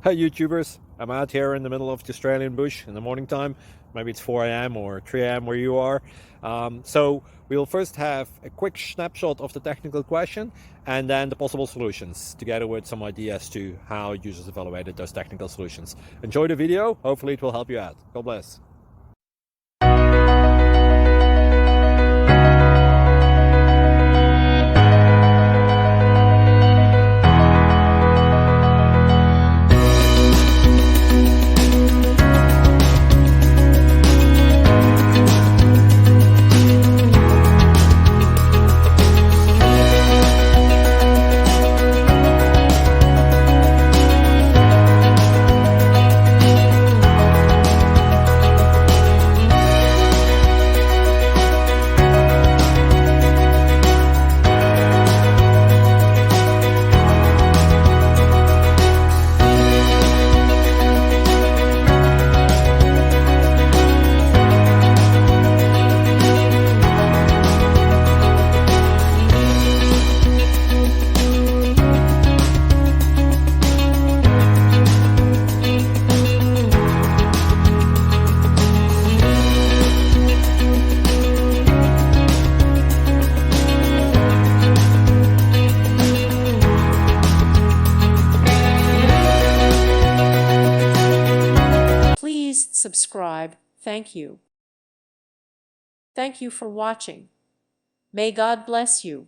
Hey YouTubers, I'm out here in the middle of the Australian bush in the morning time. Maybe it's 4 a.m. or 3 a.m. where you are. So we'll first have a quick snapshot of the technical question and then the possible solutions, together with some ideas to how users evaluated those technical solutions. Enjoy the video, hopefully it will help you out. God bless. Please subscribe. Thank you. Thank you for watching. May God bless you.